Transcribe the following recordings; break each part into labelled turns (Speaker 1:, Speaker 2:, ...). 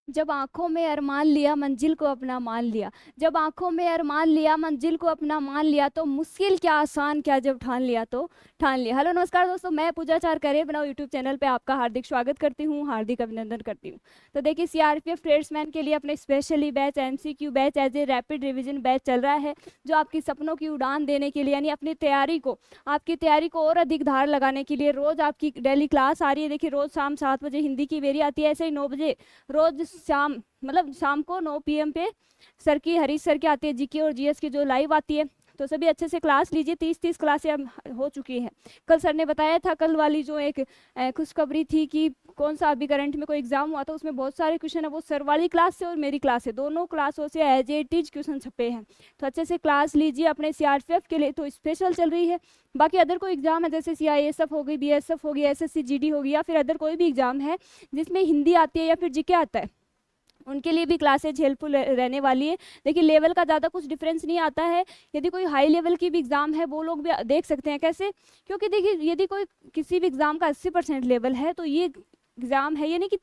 Speaker 1: जब आंखों में अरमान लिया मंजिल को अपना मान लिया। जब आंखों में अरमान लिया मंजिल को अपना मान लिया, तो मुश्किल क्या आसान क्या जब ठान लिया तो ठान लिया। हेलो नमस्कार दोस्तों, मैं पूजाचार करियर बनाओ यूट्यूब चैनल पे आपका हार्दिक स्वागत करती हूँ, हार्दिक अभिनंदन करती हूँ। तो देखिए, सीआरपीएफ ट्रेड्समैन के लिए अपने specially batch MCQ batch as a rapid revision batch चल रहा है, जो आपकी सपनों की उड़ान देने के लिए, यानी अपनी तैयारी को, आपकी तैयारी को और अधिक धार लगाने के लिए रोज आपकी डेली क्लास आ रही है। देखिए, रोज शाम 7 बजे हिंदी की मेरी आती है, ऐसे ही 9 बजे रोज शाम, मतलब शाम को 9 PM पे सर की, हरीश सर की आती है जीके और जीएस की जो लाइव आती है। तो सभी अच्छे से क्लास लीजिए। 30 क्लासें अब हो चुकी हैं। कल सर ने बताया था, कल वाली जो एक खुशखबरी थी कि कौन सा अभी करंट में कोई एग्जाम हुआ था, उसमें बहुत सारे क्वेश्चन है वो सर वाली क्लास से और मेरी क्लास से, दोनों क्लासों से एज इट इज क्वेश्चन छपे हैं। तो अच्छे से क्लास लीजिए। अपने सीआरपीएफ के लिए तो स्पेशल चल रही है, बाकी अदर कोई एग्जाम है जैसे सीआईएसएफ हो गई, बीएसएफ हो गई, एसएससी जीडी होगी, या फिर अदर कोई भी एग्जाम है जिसमें हिंदी आती है या फिर जीके आता है, उनके लिए भी क्लासेज हेल्पफुल रहने वाली है। देखिए, लेवल का ज़्यादा कुछ डिफरेंस नहीं आता है। यदि कोई हाई लेवल की भी एग्ज़ाम है वो लोग भी देख सकते हैं। कैसे? क्योंकि देखिए, यदि कोई किसी भी एग्ज़ाम का 80% लेवल है, तो ये एग्ज़ाम है यानी कि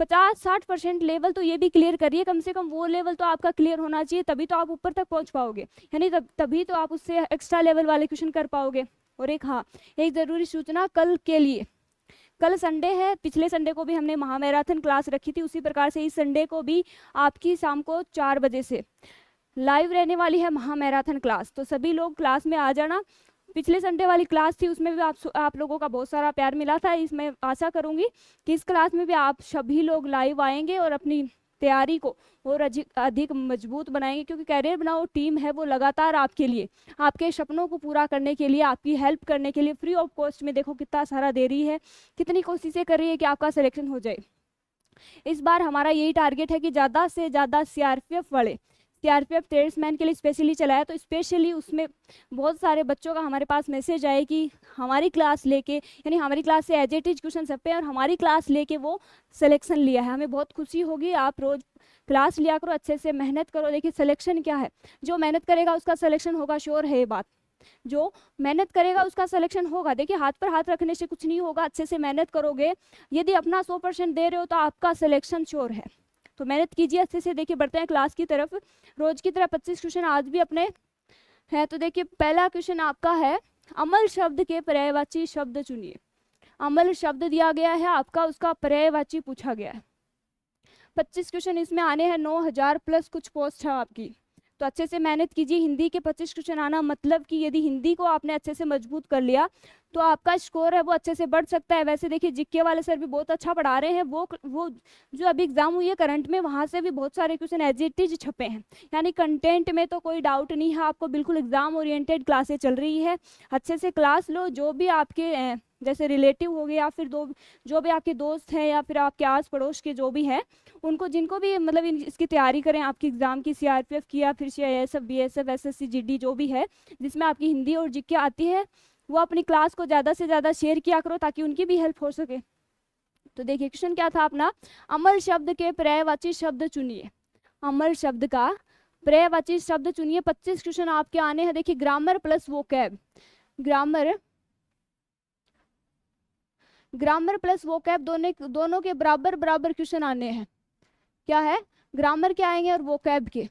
Speaker 1: 50-60% लेवल तो ये भी क्लियर करिए। कम से कम वो लेवल तो आपका क्लियर होना चाहिए, तभी तो आप ऊपर तक पहुँच पाओगे, यानी तभी तो आप उससे एक्स्ट्रा लेवल वाले क्वेश्चन कर पाओगे। और एक ज़रूरी सूचना कल के लिए, कल संडे है, पिछले संडे को भी हमने महामैराथन क्लास रखी थी, उसी प्रकार से इस संडे को भी आपकी शाम को 4 बजे से लाइव रहने वाली है महामैराथन क्लास। तो सभी लोग क्लास में आ जाना। पिछले संडे वाली क्लास थी, उसमें भी आप लोगों का बहुत सारा प्यार मिला था। इसमें आशा करूंगी कि इस क्लास में भी आप सभी लोग लाइव आएंगे और अपनी तैयारी को और अधिक मजबूत बनाएंगे, क्योंकि कैरियर बनाओ टीम है वो लगातार आपके लिए, आपके सपनों को पूरा करने के लिए, आपकी हेल्प करने के लिए फ्री ऑफ कॉस्ट में देखो कितना सारा दे रही है, कितनी कोशिशें कर रही है कि आपका सिलेक्शन हो जाए। इस बार हमारा यही टारगेट है कि ज़्यादा से ज़्यादा सीआरपीएफ ट्रेड्समैन के लिए स्पेशली चलाया। तो स्पेशली उसमें बहुत सारे बच्चों का हमारे पास मैसेज आए कि हमारी क्लास लेके, यानी हमारी क्लास से एज इट इज क्वेश्चन सब पे और हमारी क्लास लेके वो सिलेक्शन लिया है। हमें बहुत खुशी होगी। आप रोज क्लास लिया करो, अच्छे से मेहनत करो। देखिए, सिलेक्शन क्या है, जो मेहनत करेगा उसका सिलेक्शन होगा, श्योर है ये बात। जो मेहनत करेगा उसका सिलेक्शन होगा। देखिए, हाथ पर हाथ रखने से कुछ नहीं होगा, अच्छे से मेहनत करोगे। यदि अपना 100% दे रहे हो तो आपका सिलेक्शन श्योर है। तो मेहनत कीजिए अच्छे से। देखिए, बढ़ते हैं क्लास की तरफ। रोज की तरह 25 क्वेश्चन आज भी अपने हैं। तो देखिए, पहला क्वेश्चन आपका है, अमल शब्द के पर्यायवाची शब्द चुनिए। अमल शब्द दिया गया है आपका, उसका पर्यायवाची पूछा गया है। 25 क्वेश्चन इसमें आने हैं, 9000 प्लस कुछ पोस्ट है आपकी। तो अच्छे से मेहनत कीजिए। हिंदी के 25 क्वेश्चन आना मतलब कि यदि हिंदी को आपने अच्छे से मजबूत कर लिया तो आपका स्कोर है वो अच्छे से बढ़ सकता है। वैसे देखिए, जीके वाले सर भी बहुत अच्छा पढ़ा रहे हैं। वो जो अभी एग्जाम हुई है करंट में, वहाँ से भी बहुत सारे क्वेश्चन एज इट इज छपे हैं, यानी कंटेंट में तो कोई डाउट नहीं है आपको। बिल्कुल एग्जाम ओरिएंटेड क्लासेस चल रही है। अच्छे से क्लास लो। जो भी आपके जैसे रिलेटिव हो गए या फिर जो भी आपके दोस्त हैं या फिर आपके आस पड़ोस के जो भी हैं, उनको जिनको भी मतलब इसकी तैयारी करें आपकी एग्जाम की, सीआरपीएफ की या फिर सीआईएसएफ, बीएसएफ, एसएससी, जीडी जो भी है जिसमें आपकी हिंदी और जीके आती है, वो अपनी क्लास को ज़्यादा से ज़्यादा शेयर किया करो ताकि उनकी भी हेल्प हो सके। तो देखिए, क्वेश्चन क्या था अपना, अमल शब्द के पर्यायवाची शब्द चुनिए। अमल शब्द का पर्यायवाची शब्द चुनिए। 25 क्वेश्चन आपके आने हैं। देखिए, grammar plus vocab, grammar plus vocab दोनों के बराबर बराबर क्वेश्चन आने हैं। क्या है? ग्रामर के आएंगे और वोकैब के,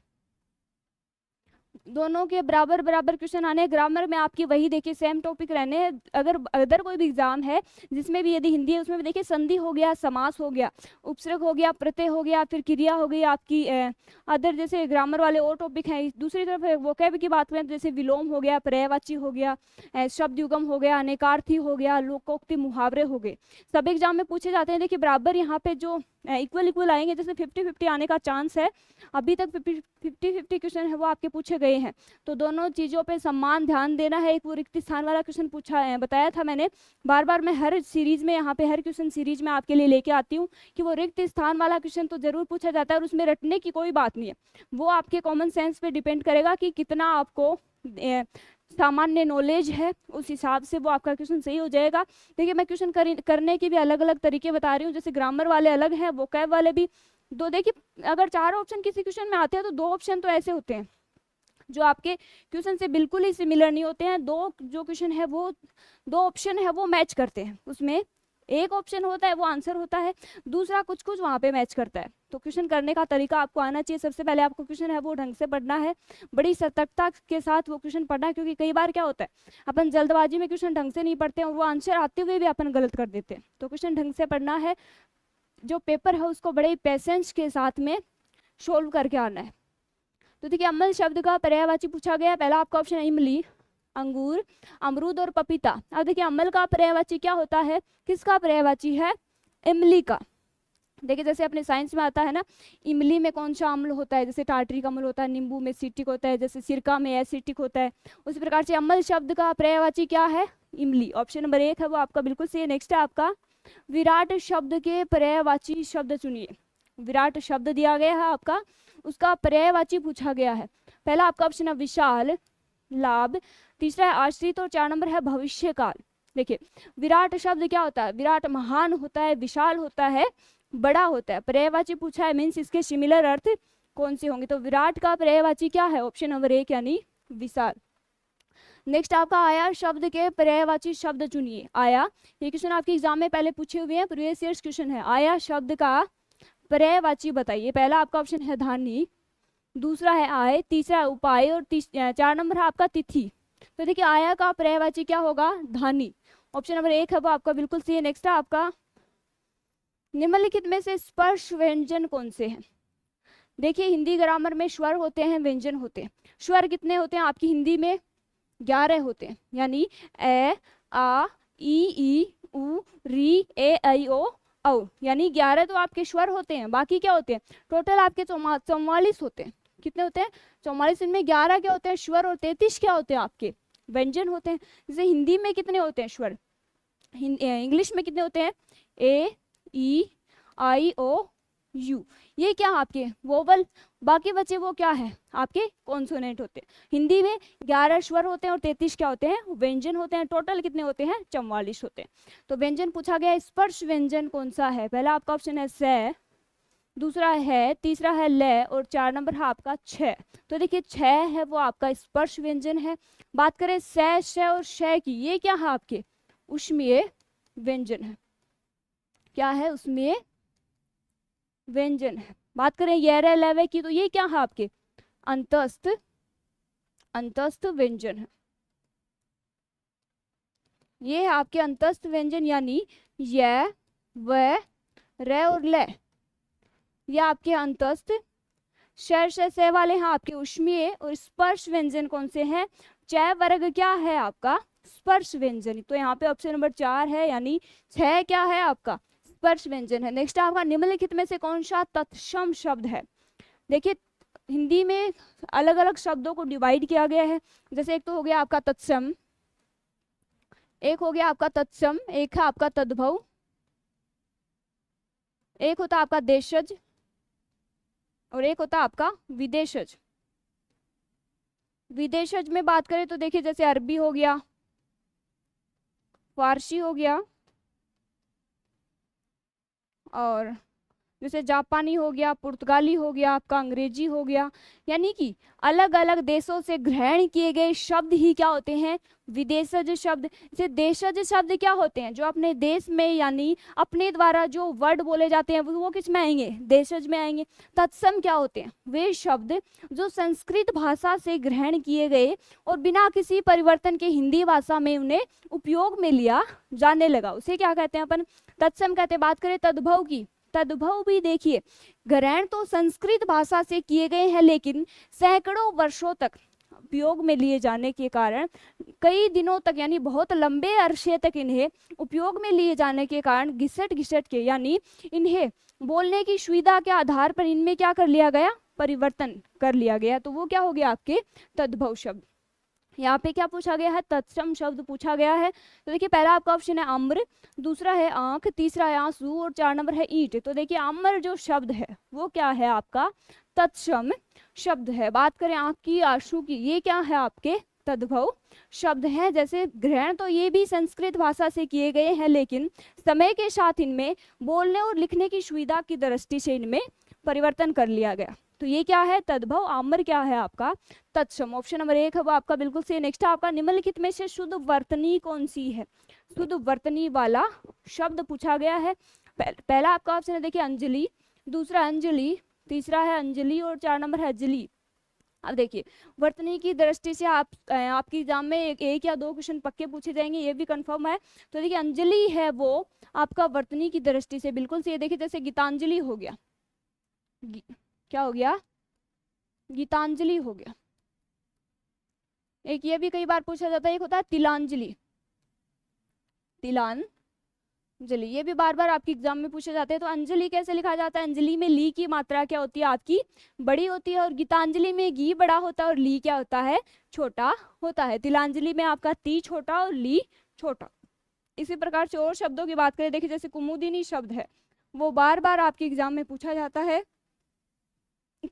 Speaker 1: दोनों के बराबर बराबर क्वेश्चन आने हैं। ग्रामर में आपकी वही देखिए सेम टॉपिक रहने हैं। अगर कोई भी एग्जाम है जिसमें भी यदि हिंदी है, उसमें भी देखिए संधि हो गया, समास हो गया, उपसर्ग हो गया, प्रत्यय हो गया, फिर क्रिया हो गई आपकी। अदर जैसे ग्रामर वाले और टॉपिक हैं। दूसरी तरफ वोकैब की बात करें तो जैसे विलोम हो गया, पर्यायवाची हो गया, शब्द युगम हो गया, अनेकार्थी हो गया, लोकोक्ति, मुहावरे हो गए। सब एग्जाम में पूछे जाते हैं। देखिए, बराबर यहाँ पे जो इक्वल आएंगे, जैसे 50-50 आने का चांस है। अभी तक 50-50 क्वेश्चन है वो आपके पूछे गए हैं। तो दोनों चीज़ों पे सम्मान ध्यान देना है। एक वो रिक्त स्थान वाला क्वेश्चन पूछा है, बताया था मैंने, बार बार मैं हर सीरीज में, यहाँ पे हर क्वेश्चन सीरीज में आपके लिए लेके आती हूँ कि वो रिक्त स्थान वाला क्वेश्चन तो जरूर पूछा जाता है और उसमें रटने की कोई बात नहीं है। वो आपके कॉमन सेंस पे डिपेंड करेगा कि कितना आपको सामान्य नॉलेज है, उस हिसाब से वो आपका क्वेश्चन सही हो जाएगा। देखिए, मैं क्वेश्चन करने के भी अलग अलग तरीके बता रही हूँ। जैसे ग्रामर वाले अलग हैं, वोकैब वाले भी दो। देखिए, अगर 4 ऑप्शन किसी क्वेश्चन में आते हैं तो 2 ऑप्शन तो ऐसे होते हैं जो आपके क्वेश्चन से बिल्कुल ही सिमिलर नहीं होते हैं। दो जो क्वेश्चन है वो 2 ऑप्शन है वो मैच करते हैं। उसमें एक ऑप्शन होता है वो आंसर होता है, दूसरा कुछ कुछ वहाँ पे मैच करता है। तो क्वेश्चन करने का तरीका आपको आना चाहिए। सबसे पहले आपको क्वेश्चन है वो ढंग से पढ़ना है, बड़ी सतर्कता के साथ वो क्वेश्चन पढ़ना है, क्योंकि कई बार क्या होता है अपन जल्दबाजी में क्वेश्चन ढंग से नहीं पढ़ते हैं और वो आंसर आते हुए भी अपन गलत कर देते हैं। तो क्वेश्चन ढंग से पढ़ना है, जो पेपर है उसको बड़े पेशेंस के साथ में सोल्व करके आना है। तो देखिए अम्ल शब्द का पर्यायवाची पूछा गया, पहला आपका ऑप्शन है इमली, अंगूर, अमरूद और पपीता। अब देखिए अम्ल का पर्यायवाची क्या होता है, किसका पर्यायवाची है, इमली का। देखिए जैसे अपने साइंस में आता है ना, इमली में कौन सा अम्ल होता है, जैसे टार्ट्रिक अम्ल होता है, नींबू में सिट्रिक होता है, जैसे सिरका में एसिटिक होता है, उसी प्रकार से अम्ल शब्द का पर्यायवाची क्या है, इमली। ऑप्शन नंबर 1 है वो आपका बिल्कुल सही है। नेक्स्ट है आपका विराट शब्द के पर्यायवाची शब्द चुनिए। विराट शब्द दिया गया है आपका, उसका पर्यायवाची पूछा गया है। पहला आपका ऑप्शन है विशाल, लाभ, तीसरा है आश्रित और 4 नंबर है भविष्यकाल। देखिए विराट शब्द क्या होता है, विराट महान होता है, विशाल होता है, बड़ा होता है। पर्यायवाची पूछा है मीन्स इसके सिमिलर अर्थ कौन से होंगे, तो विराट का पर्यायवाची क्या है, ऑप्शन नंबर 1 यानी विशाल। नेक्स्ट आपका आया शब्द के पर्यायवाची शब्द चुनिए। आया, ये क्वेश्चन आपके एग्जाम में पहले पूछे हुए हैं, प्रीवियस ईयर्स क्वेश्चन है। आया शब्द का पर्यायवाची बताइए। पहला आपका ऑप्शन है धानी, दूसरा है आय, तीसरा है उपाय और 4 नंबर है आपका तिथि। तो देखिए आया का पर्यायवाची क्या होगा, धानी। ऑप्शन नंबर 1 है वो आपका बिल्कुल सही है। नेक्स्ट है आपका निम्नलिखित में से स्पर्श व्यंजन कौन से हैं। देखिए हिंदी ग्रामर में स्वर होते हैं, व्यंजन होते हैं। स्वर कितने होते हैं आपकी हिंदी में, 11 होते हैं, यानी ए, आ, ई, उ, री, ए, ऐ, ओ, औ, यानी 11 तो आपके स्वर होते हैं। बाकी क्या होते हैं, टोटल आपके 44 होते हैं। कितने होते हैं, 44। इनमें 11 क्या होते हैं, स्वर, और 33 क्या होते हैं आपके व्यंजन होते हैं। जैसे हिंदी में कितने होते हैं स्वर, इंग्लिश में कितने होते हैं, ए, ई, आई, ओ, यू, ये क्या आपके वोवल। बाकी बचे वो क्या है आपके कॉन्सोनेंट होते हैं। हिंदी में 11 स्वर होते हैं और 33 क्या होते हैं, व्यंजन होते हैं। टोटल कितने होते हैं, 44 होते हैं। तो व्यंजन पूछा गया, स्पर्श व्यंजन कौन सा है। पहला आपका ऑप्शन है से, दूसरा है, तीसरा है ले, और 4 नंबर है आपका छ। तो देखिए छ है वो आपका स्पर्श व्यंजन है। बात करें से, श और श की, ये क्या है आपके उष्मीय व्यंजन है। क्या है, उसमें व्यंजन है। बात करें येरे लेवे की, तो ये क्या है आपके अंतस्थ, अंतस्थ व्यंजन है। ये है आपके अंतस्थ व्यंजन, यानी य, व, रे और ले, ये आपके अंतस्थ। शर से वाले हैं आपके उष्मीय, और स्पर्श व्यंजन कौन से हैं, च वर्ग क्या है आपका स्पर्श व्यंजन। तो यहाँ पे ऑप्शन नंबर 4 है, यानी 6 क्या है आपका स्पर्श व्यंजन है। नेक्स्ट आपका निम्नलिखित में से कौन सा तत्सम शब्द है। देखिए हिंदी में अलग अलग शब्दों को डिवाइड किया गया है। जैसे एक तो हो गया आपका तत्सम, एक हो गया आपका तत्सम, एक है आपका तद्भव, एक होता आपका देशज, और एक होता आपका विदेशज। विदेशज में बात करें तो देखिए जैसे अरबी हो गया, फारसी हो गया, और जैसे जापानी हो गया, पुर्तगाली हो गया, आपका अंग्रेजी हो गया। यानी कि अलग अलग देशों से ग्रहण किए गए शब्द ही क्या होते हैं, विदेशज शब्द। जैसे देशज शब्द क्या होते हैं, जो अपने देश में यानी अपने द्वारा जो वर्ड बोले जाते हैं वो किस में आएंगे, देशज में आएंगे। तत्सम क्या होते हैं, वे शब्द जो संस्कृत भाषा से ग्रहण किए गए और बिना किसी परिवर्तन के हिंदी भाषा में उन्हें उपयोग में लिया जाने लगा, उसे क्या कहते हैं अपन तत्सम कहते हैं। बात करें तद्भव की, तद्भव भी देखिए ग्रहण तो संस्कृत भाषा से किए गए हैं, लेकिन सैकड़ों वर्षों तक उपयोग में लिए जाने के कारण, कई दिनों तक यानी बहुत लंबे अरसे तक इन्हें उपयोग में लिए जाने के कारण घिसट घिसट के, यानी इन्हें बोलने की सुविधा के आधार पर इनमें क्या कर लिया गया, परिवर्तन कर लिया गया। तो वो क्या हो गया आपके तद्भव शब्द। यहाँ पे क्या पूछा गया है, तत्सम शब्द पूछा गया है। तो देखिए पहला आपका ऑप्शन है आम्र, दूसरा है आंख, तीसरा है आंसू, और 4 नंबर है ईंट। तो देखिए आम्र जो शब्द है वो क्या है आपका तत्सम शब्द है। बात करें आंख की, आंसू की, ये क्या है आपके तद्भव शब्द है। जैसे ग्रहण तो ये भी संस्कृत भाषा से किए गए हैं, लेकिन समय के साथ इनमें बोलने और लिखने की सुविधा की दृष्टि से इनमें परिवर्तन कर लिया गया। तो ये क्या है तद्भव, आम्र क्या है आपका तत्सम। ऑप्शन नंबर 1 है वो आपका बिल्कुल सही। नेक्स्ट आपका निम्नलिखित में से शुद्ध वर्तनी कौन सी है, शुद्ध वर्तनी वाला शब्द पूछा गया है। पहला आपका ऑप्शन है देखिए अंजलि, दूसरा अंजलि, तीसरा है अंजलि और 4 नंबर है जली। अब देखिए वर्तनी की दृष्टि से आपकी एग्जाम में एक या दो क्वेश्चन पक्के पूछे जाएंगे, ये भी कंफर्म है। तो देखिए अंजलि है वो आपका वर्तनी की दृष्टि से बिल्कुल सही है। देखिए जैसे गीतांजलि हो गया, क्या हो गया, गीतांजलि हो गया। एक ये भी कई बार पूछा जाता है, एक होता है तिलांजलि, तिलांजलि, ये भी बार बार आपके एग्जाम में पूछे जाते हैं। तो अंजलि कैसे लिखा जाता है, अंजलि में ली की मात्रा क्या होती है आपकी, बड़ी होती है, और गीतांजलि में गी बड़ा होता है और ली क्या होता है, छोटा होता है। तिलांजलि में आपका ती छोटा और ली छोटा। इसी प्रकार से और शब्दों की बात करें, देखिए जैसे कुमुदिनी शब्द है वो बार बार आपके एग्जाम में पूछा जाता है।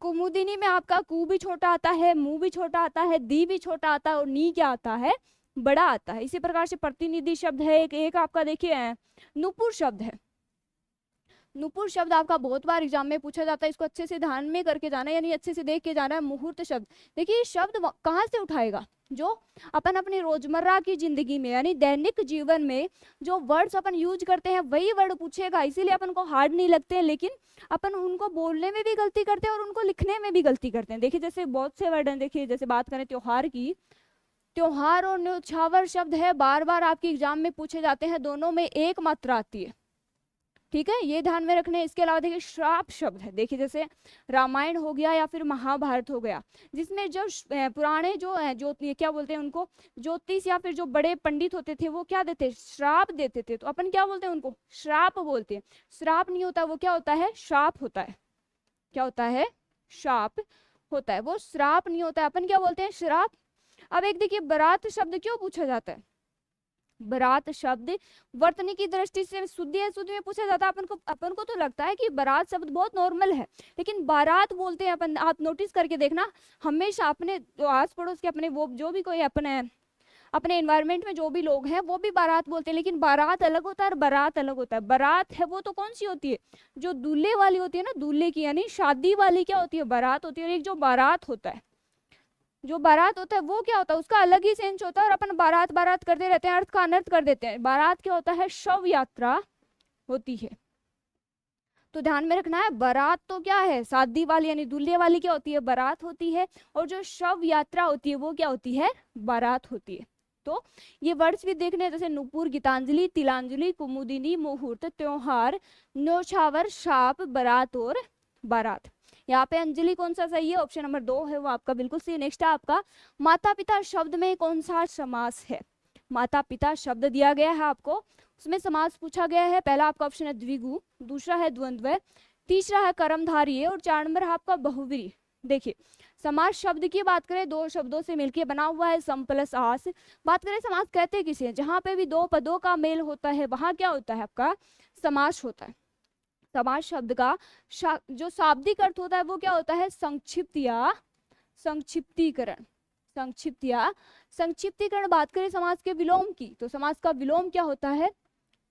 Speaker 1: कुमुदिनी में आपका कु भी छोटा आता है, मुंह भी छोटा आता है, दी भी छोटा आता है और नी क्या आता है, बड़ा आता है। इसी प्रकार से प्रतिनिधि शब्द है एक आपका देखिए नुपुर शब्द है। नुपुर शब्द आपका बहुत बार एग्जाम में पूछा जाता है, इसको अच्छे से ध्यान में करके जाना है, यानी अच्छे से देख के जाना है। मुहूर्त शब्द, देखिए शब्द कहाँ से उठाएगा, जो अपन अपनी रोजमर्रा की जिंदगी में यानी दैनिक जीवन में जो वर्ड्स अपन यूज करते हैं वही वर्ड पूछेगा, इसीलिए अपन को हार्ड नहीं लगते हैं, लेकिन अपन उनको बोलने में भी गलती करते हैं और उनको लिखने में भी गलती करते हैं। देखिए जैसे बहुत से वर्ड हैं, देखिए जैसे बात करें त्योहार की, त्योहार और न्यौछावर शब्द है बार बार आपके एग्जाम में पूछे जाते हैं, दोनों में एक मात्रा आती है, ठीक है, ये ध्यान में रखना है। इसके अलावा देखिए श्राप शब्द है, देखिए जैसे रामायण हो गया या फिर महाभारत हो गया, जिसमें जो पुराने जो क्या बोलते हैं उनको, ज्योतिष या फिर जो बड़े पंडित होते थे वो क्या देते, श्राप देते थे, तो अपन क्या बोलते हैं उनको, श्राप बोलते हैं। श्राप नहीं होता, वो क्या होता है, शाप होता है। क्या होता है, शाप होता है, वो श्राप नहीं होता है, अपन क्या बोलते हैं, श्राप। अब एक देखिए बारात शब्द क्यों पूछा जाता है, बारात शब्द वर्तनी की दृष्टि से शुद्धि है, शुद्धि में पूछा जाता है। अपन को तो लगता है कि बारात शब्द बहुत नॉर्मल है, लेकिन बारात बोलते हैं अपन, आप नोटिस करके देखना, हमेशा अपने जो आस पड़ोस के अपने वो जो भी कोई अपने एनवायरनमेंट में जो भी लोग हैं वो भी बारात बोलते हैं, लेकिन बारात अलग होता है और बारात अलग होता है। बारात है वो तो कौन सी होती है, जो दूल्हे वाली होती है ना, दूल्हे की यानी शादी वाली क्या होती है, बारात होती है। और एक जो बारात होता है, जो बारात होता है वो क्या होता है, उसका अलग ही सेंस होता है, और अपन बारात बारात करते रहते हैं, अर्थ का अनर्थ कर देते हैं। बारात क्या होता है, शव यात्रा होती है, तो ध्यान में रखना है। बारात तो क्या है, शादी वाली यानी दूल्हे वाली क्या होती है, बारात होती है, और जो शव यात्रा होती है वो क्या होती है, बारात होती है। तो ये वर्ड्स भी देखने हैं, जैसे नुपुर, गीतांजलि, तिलांजलि, कुमुदिनी, मुहूर्त, त्योहार, न्यौछावर, शाप, बारात और बारात। यहाँ पे अंजलि कौन सा सही है, ऑप्शन नंबर 2 है वो आपका बिल्कुल सही। नेक्स्ट है आपका माता पिता शब्द में कौन सा समास है, माता पिता शब्द दिया गया है आपको, उसमें समास पूछा गया है। पहला आपका ऑप्शन है द्विगु, दूसरा है द्वंद्व, तीसरा है कर्मधारय और 4 नंबर है आपका बहुव्रीहि। देखिए समास शब्द की बात करें, दो शब्दों से मिलकर बना हुआ है, सम प्लस आस। बात करें समास कहते किसे, जहां पे भी दो पदों का मेल होता है वहां क्या होता है आपका समास होता है। समास शब्द का जो शाब्दिक अर्थ होता है वो क्या होता है, संक्षिप्त या संक्षिप्तीकरण, संक्षिप्त या संक्षिप्तीकरण। बात करें समास के विलोम की, तो समास का विलोम क्या होता है,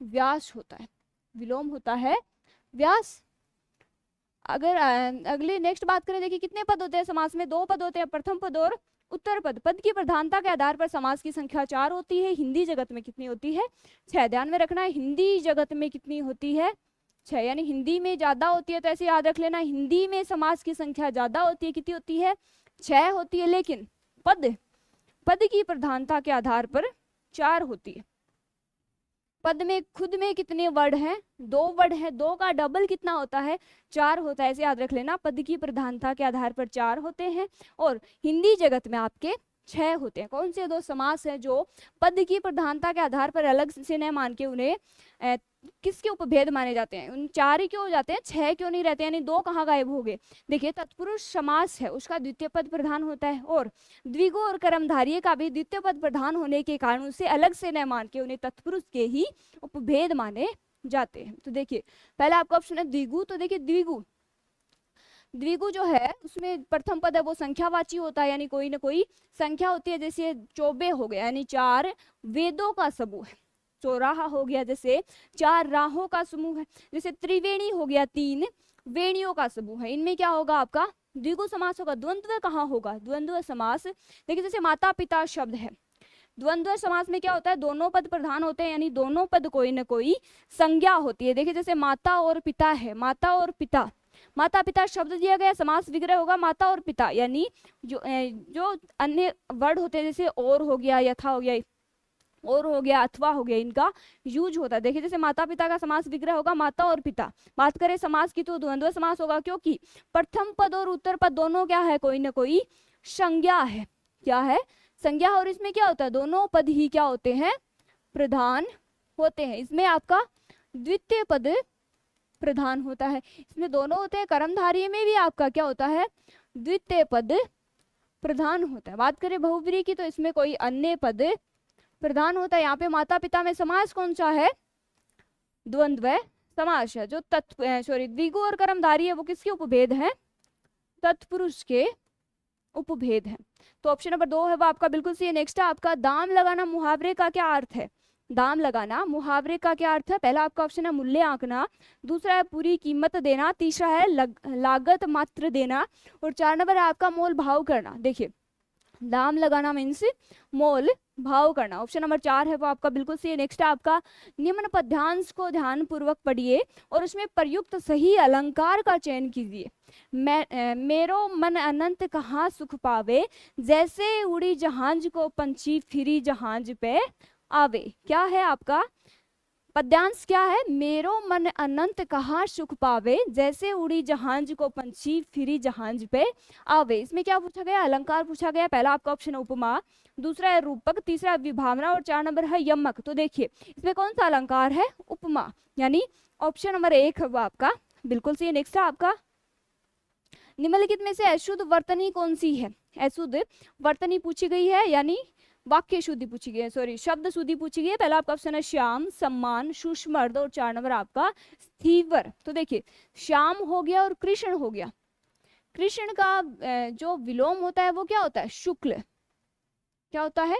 Speaker 1: व्यास होता है, विलोम होता है व्यास। अगर अगली नेक्स्ट बात करें, देखिए कितने पद होते हैं समास में, 2 पद होते हैं, प्रथम पद और उत्तर पद। पद की प्रधानता के आधार पर समास की संख्या 4 होती है। हिंदी जगत में कितनी होती है, 6। ध्यान में रखना है, हिंदी जगत में कितनी होती है, 6, यानी हिंदी में ज्यादा होती है, तो ऐसे याद रख लेना, हिंदी में समास की संख्या ज्यादा होती है, कितनी होती है, 6 होती है, लेकिन पद की प्रधानता के आधार पर 4 होती है। पद में खुद में कितने वर्ड हैं, 2 वर्ड है, 2 का डबल कितना होता है, 4 होता है, ऐसे याद रख लेना। पद की प्रधानता के आधार पर 4 होते हैं और हिंदी जगत में आपके 6 होते हैं। कौन से 2 समास हैं जो पद की प्रधानता के आधार पर अलग से न मान के उन्हें किसके उपभेद माने जाते हैं, उन 4 ही क्यों हो जाते हैं, 6 क्यों नहीं रहते, यानी 2 कहाँ गायब हो गए। देखिए तत्पुरुष समास है, उसका द्वितीय पद प्रधान होता है, और द्विगु और कर्मधारय का भी द्वितीय पद प्रधान होने के कारण उसे अलग से न मान के उन्हें तत्पुरुष के ही उपभेद माने जाते हैं। तो देखिए पहला आपका ऑप्शन है द्विगु, तो देखिए द्विगु जो है उसमें प्रथम पद है वो संख्यावाची होता है, यानी कोई ना कोई संख्या होती है, जैसे चौबे हो गया यानी 4 वेदों का समूह है, चौराहा हो गया जैसे 4 राहों का समूह है, जैसे त्रिवेणी हो गया 3 वेणियों का समूह है। इनमें क्या होगा आपका द्विगु समास होगा। द्वंद्व कहाँ होगा, द्वंद्व समास देखिए जैसे माता पिता शब्द है, द्वंद्व समास में क्या होता है, दोनों पद प्रधान होते हैं, यानी दोनों पद कोई ना कोई संज्ञा होती है। देखिए जैसे माता और पिता है, माता और पिता, माता पिता शब्द दिया गया, समास विग्रह होगा माता और पिता, यानी जो अन्य वर्ड होते हैं जैसे और हो गया, यथा हो गया, और हो गया, अथवा हो गया, इनका यूज होता है। देखिए जैसे माता पिता का समास विग्रह होगा माता और पिता। बात करें समास की तो द्वंद्व समास होगा, क्योंकि प्रथम पद और उत्तर पद दोनों क्या है, कोई ना कोई संज्ञा है। क्या है, संज्ञा। और इसमें क्या होता है, दोनों पद ही क्या होते हैं, प्रधान होते हैं। इसमें आपका द्वितीय पद प्रधान होता है, इसमें दोनों होते हैं। कर्मधारय में भी आपका क्या होता है, द्वितीय पद प्रधान होता है। बात करें बहुव्रीहि की तो इसमें कोई अन्य पद प्रधान होता है। यहाँ पे माता पिता में समास कौन सा है, द्वंद्व समास है। जो द्विगु और कर्मधारय है वो किसके उपभेद है, तत्पुरुष के उपभेद है। तो ऑप्शन नंबर 2 है वो आपका बिल्कुल सही है। नेक्स्ट है आपका दाम लगाना मुहावरे का क्या अर्थ है। दाम लगाना मुहावरे का क्या अर्थ है, पहला आपका ऑप्शन है मूल्य आंकना, दूसरा है पूरी कीमत देना, तीसरा है लागत मात्र देना, और 4 नंबर है आपका मोल भाव करना। देखिए दाम लगाना मीन्स मोल भाव करना, ऑप्शन नंबर 4 है वो आपका बिल्कुल सही है। नेक्स्ट है आपका निम्न पद्यांश को ध्यान पूर्वक पढ़िए और उसमें प्रयुक्त सही अलंकार का चयन कीजिए। मेरो मन अनंत कहाँ सुख पावे, जैसे उड़ी जहाज को पंछी फिरी जहाज पे आवे। क्या है आपका पद्यांश, क्या है, मेरो मन अनंत कहाँ सुख पावे, जैसे उड़ी जहाज को पंछी फिरी जहाज पे आवे। इसमें क्या पूछा गया, अलंकार पूछा गया। पहला आपका ऑप्शन है उपमा, दूसरा है रूपक, तीसरा है विभावना, और 4 नंबर है यमक। तो देखिए इसमें कौन सा अलंकार है, उपमा, यानी ऑप्शन नंबर 1 है वो आपका बिल्कुल सही। नेक्स्ट है आपका निम्नलिखित में से अशुद्ध वर्तनी कौन सी है। अशुद्ध वर्तनी पूछी गई है, यानी वाक्य शुद्धि पूछी गई है, सॉरी शब्द शुद्धि पूछी गई है। पहला आपका ऑप्शन है श्याम, सम्मान, सुषमर्द, और 4 नंबर आपका स्थीवर। तो देखिए श्याम हो गया और कृष्ण हो गया। कृष्ण का जो विलोम होता है वो क्या होता है, शुक्ल। क्या होता है,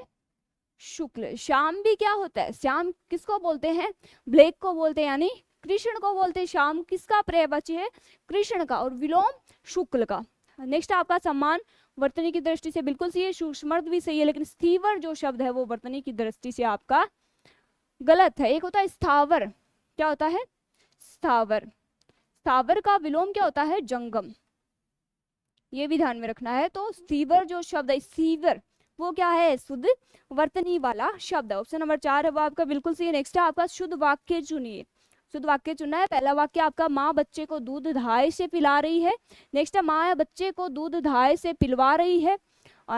Speaker 1: शुक्ल। श्याम भी क्या होता है, श्याम किसको बोलते हैं, ब्लैक को बोलते हैं, यानी कृष्ण को बोलते हैं। श्याम किसका पर्यायवाची है, कृष्ण का, और विलोम शुक्ल का। नेक्स्ट आपका सम्मान वर्तनी की दृष्टि से बिल्कुल सही है, सुषमर्द भी सही है, लेकिन स्थीवर जो शब्द है वो वर्तनी की दृष्टि से आपका गलत है। एक होता है स्थावर। क्या होता है, स्थावर। स्थावर का विलोम क्या होता है, जंगम, ये भी ध्यान में रखना है। तो स्थीवर जो शब्द है, स्थीवर, वो क्या है, शुद्ध वर्तनी वाला शब्द है। ऑप्शन नंबर 4 है वो आपका बिल्कुल सही है। नेक्स्ट है आपका शुद्ध वाक्य चुनिए। शुद्ध वाक्य चुनना है। पहला वाक्य आपका माँ बच्चे को दूध धाय से पिला रही है। नेक्स्ट है माँ बच्चे को दूध धाय से पिलवा रही है।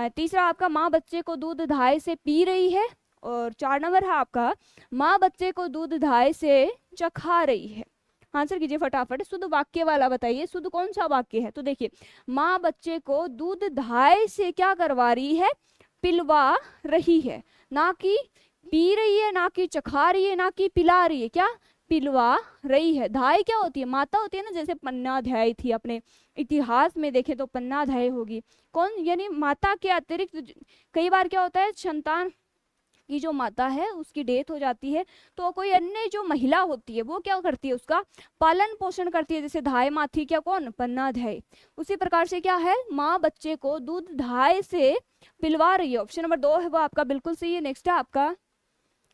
Speaker 1: तीसरा आपका माँ बच्चे को दूध धाय से पी रही है। और 4 नंबर है आपका माँ बच्चे को दूध धाय से चखा रही है। आंसर कीजिए फटाफट, शुद्ध वाक्य वाला बताइए, शुद्ध कौन सा वाक्य है। तो देखिए माँ बच्चे को दूध धाय से क्या करवा रही है, पिलवा रही है, ना कि पी रही है, ना कि चखा रही है, ना कि पिला रही है, क्या पिलवा रही है। धाय क्या होती है, माता होती है ना, जैसे पन्नाध्याय थी, अपने इतिहास में देखे तो पन्नाध्याय होगी कौन, यानी माता के अतिरिक्त कई बार क्या होता है, संतान की जो माता है उसकी डेथ हो जाती है तो कोई अन्य जो महिला होती है वो क्या करती है, उसका पालन पोषण करती है। जैसे धाय माँ थी, क्या कौन, पन्नाध्याय। उसी प्रकार से क्या है, माँ बच्चे को दूध धाय से पिलवा रही है। ऑप्शन नंबर 2 है वो आपका बिल्कुल सही है। नेक्स्ट है आपका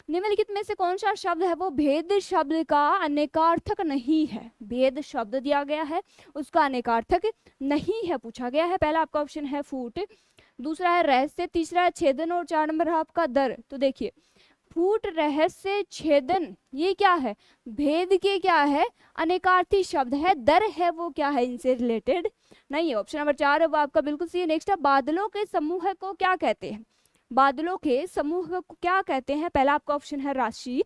Speaker 1: निम्नलिखित में से कौन सा शब्द है वो भेद शब्द का अनेकार्थक नहीं है। भेद शब्द दिया गया है उसका अनेकार्थक नहीं है, पूछा गया है। पहला आपका ऑप्शन है फूट, दूसरा है रहस्य, तीसरा है छेदन, और 4 नंबर है आपका दर। तो देखिए फूट, रहस्य, छेदन, ये क्या है, भेद के क्या है, अनेकार्थी शब्द है। दर है वो क्या है, इनसे रिलेटेड नहीं है। ऑप्शन नंबर 4 है वो आपका बिल्कुल सही है। नेक्स्ट है बादलों के समूह को क्या कहते हैं। बादलों के समूह को क्या कहते हैं। पहला आपका ऑप्शन है राशि,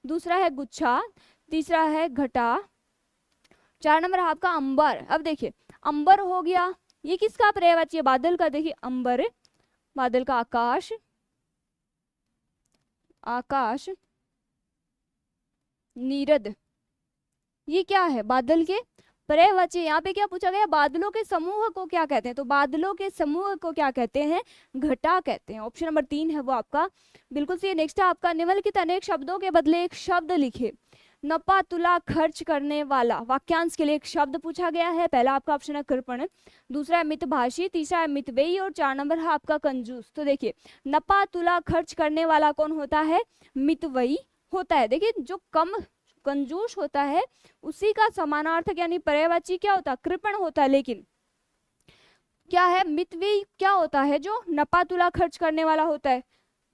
Speaker 1: दूसरा है गुच्छा, तीसरा है घटा, 4 नंबर आपका अंबर। अब देखिए अंबर हो गया, ये किसका पर्यायवाची है, बादल का। देखिए अंबर, बादल का आकाश, आकाश, नीरद, ये क्या है, बादल के पर्यायवाची। यहाँ पे क्या पूछा गया, बादलों के समूह को क्या कहते हैं। तो बादलों के समूह को क्या कहते हैं, घटा कहते हैं। ऑप्शन नंबर 3 है वो आपका बिल्कुल सही। नेक्स्ट है आपका निम्नलिखित अनेक शब्दों के बदले एक शब्द लिखे। नपा तुला खर्च करने वाला, वाक्यांश के लिए एक शब्द पूछा गया है। पहला आपका ऑप्शन है कृपण, दूसरा है मितभाषी, तीसरा है मितव्ययी, और 4 नंबर है आपका कंजूस। तो देखिए नपा तुला खर्च करने वाला कौन होता है, मितव्ययी होता है। देखिए जो कम कंजूस होता है उसी का समानार्थक यानी पर्यायवाची क्या होता है, कृपण होता है। लेकिन क्या है, मितव्ययी क्या होता है, जो नपातुला खर्च करने वाला होता है।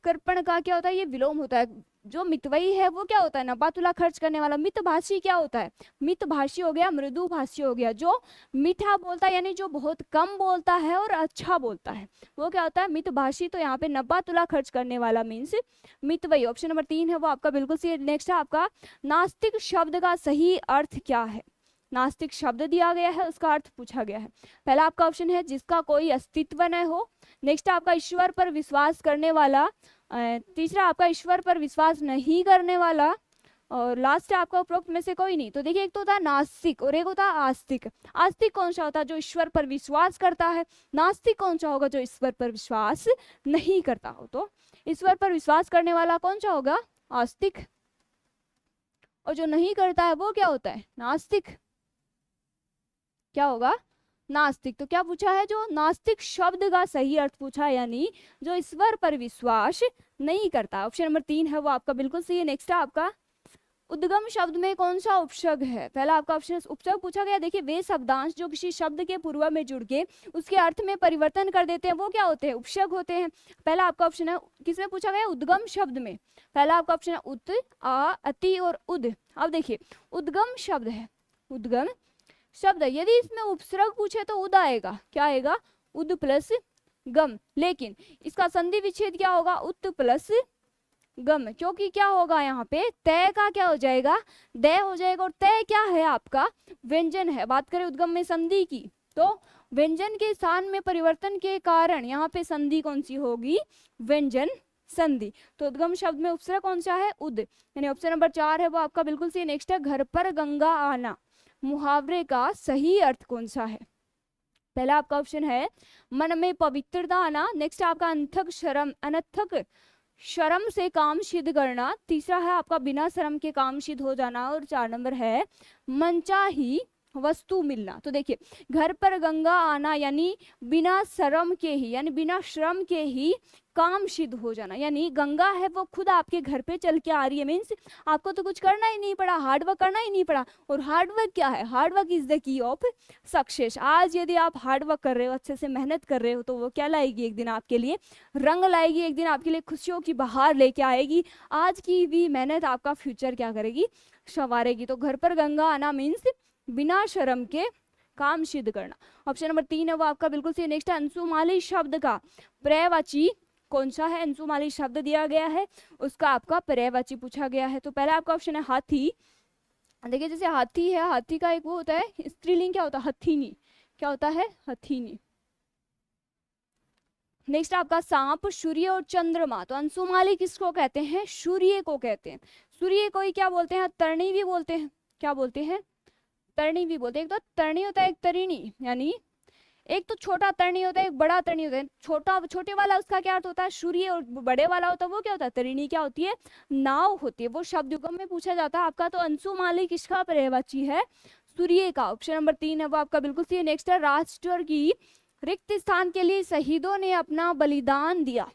Speaker 1: कृपण का क्या होता है, ये विलोम होता है। जो मितव्ययी है वो क्या होता है, नपातुला खर्च करने वाला। मितभाषी क्या होता है, मितभाषी हो गया, मृदुभाषी हो गया, जो मीठा बोलता है यानी जो बहुत कम बोलता है और अच्छा बोलता है, वो क्या होता है, मितभाषी। तो यहाँ पे नपातुला खर्च करने वाला मीन्स मितव्ययी। ऑप्शन नंबर 3 है वो आपका बिल्कुल सही। नेक्स्ट है आपका, नास्तिक शब्द का सही अर्थ क्या है। नास्तिक शब्द दिया गया है, उसका अर्थ पूछा गया है। पहला आपका ऑप्शन है जिसका कोई अस्तित्व न हो। नेक्स्ट आपका ईश्वर पर विश्वास करने वाला। तीसरा आपका ईश्वर पर विश्वास नहीं करने वाला। और लास्ट है आपका उपरोक्त में से कोई नहीं। तो देखिए, एक तो होता है नास्तिक और एक होता है आस्तिक। आस्तिक कौन सा होता है, जो ईश्वर पर विश्वास करता है। नास्तिक कौन सा होगा, जो ईश्वर पर विश्वास नहीं करता हो। तो ईश्वर पर विश्वास करने वाला कौन सा होगा, आस्तिक। और जो नहीं करता है वो क्या होता है, नास्तिक। क्या होगा, नास्तिक। तो क्या पूछा है, जो नास्तिक शब्द का सही अर्थ पूछा है, यानी जो ईश्वर पर विश्वास नहीं करता। ऑप्शन नंबर 3 है वो आपका बिल्कुल सही है। नेक्स्ट है आपका, उद्गम शब्द में कौन सा उपसर्ग है। पहला आपका ऑप्शन उपसर्ग पूछा गया। देखिए, वे शब्दांश जो किसी शब्द के पूर्व में जुड़ के उसके अर्थ में परिवर्तन कर देते हैं वो क्या होते हैं, उपसर्ग होते हैं। पहला आपका ऑप्शन है, किसमें पूछा गया, उद्गम शब्द में। पहला आपका ऑप्शन है उत, आ, अति और उद। अब देखिए, उद्गम शब्द है, उद्गम शब्द है, यदि इसमें उपसर्ग पूछे तो उद आएगा। क्या आएगा, उद प्लस गम। लेकिन इसका संधि विच्छेद क्या होगा, उत प्लस गम, क्योंकि क्या होगा यहाँ पे, तय का क्या हो जाएगा, दय हो जाएगा। और तय क्या है, आपका व्यंजन है। बात करें उद्गम में संधि की, तो व्यंजन के स्थान में परिवर्तन के कारण यहाँ पे संधि कौन सी होगी, व्यंजन संधि। तो उद्गम शब्द में उपसर्ग कौन सा है, उद, यानी ऑप्शन नंबर 4 है वो आपका बिल्कुल सही। नेक्स्ट है, घर पर गंगा आना मुहावरे का सही अर्थ कौन सा है। पहला आपका ऑप्शन है मन में पवित्रता आना। नेक्स्ट आपका अनथक शर्म से काम सिद्ध करना। तीसरा है आपका बिना शर्म के काम सिद्ध हो जाना। और 4 नंबर है मनचाही वस्तु मिलना। तो देखिए, घर पर गंगा आना यानी बिना शर्म के ही, यानी बिना श्रम के ही काम सिद्ध हो जाना। यानी गंगा है वो खुद आपके घर पे चल के आ रही है, मीन्स आपको तो कुछ करना ही नहीं पड़ा, हार्डवर्क करना ही नहीं पड़ा। और हार्डवर्क क्या है, hard work is the key of success. आज यदि आप हार्डवर्क कर रहे हो, अच्छे से मेहनत कर रहे हो, तो वो क्या लाएगी, एक दिन आपके लिए रंग लाएगी, एक दिन आपके लिए खुशियों की बहार लेके आएगी। आज की भी मेहनत आपका फ्यूचर क्या करेगी, संवारेगी। तो घर पर गंगा आना मीन्स बिना शर्म के काम सिद्ध करना। ऑप्शन नंबर 3 है वो आपका बिल्कुल सही। नेक्स्ट है, अंशुमाली शब्द का पर्यायवाची कौन सा है। अंशुमाली शब्द दिया गया है, उसका आपका पर्यायवाची पूछा गया है। तो पहला आपका ऑप्शन है हाथी। देखिए, जैसे हाथी है, हाथी का एक वो होता है स्त्रीलिंग, क्या होता है, हथीनी। क्या होता है, हथीनी। नेक्स्ट आपका सांप, सूर्य और चंद्रमा। तो अंशुमाली किसको कहते हैं, सूर्य को कहते हैं। सूर्य को ही क्या बोलते हैं, तरणी भी बोलते हैं। क्या बोलते हैं, तरणी भी बोलते हैं। एक तो तरणी होता है, एक तरिणी, यानी एक तो छोटा तरणी होता है, एक बड़ा तरणी होता है। छोटे वाला उसका क्या अर्थ होता है, सूर्य, और बड़े वाला होता है वो क्या होता है, तरिणी क्या होती है, नाव होती है। वो शब्द युगम में पूछा जाता है आपका। तो अंशुमाली किसका पर्यायवाची है, सूर्य का। ऑप्शन नंबर 3 है वो आपका बिल्कुल सही। नेक्स्ट है, राष्ट्र की रिक्त स्थान के लिए शहीदों ने अपना बलिदान दिया।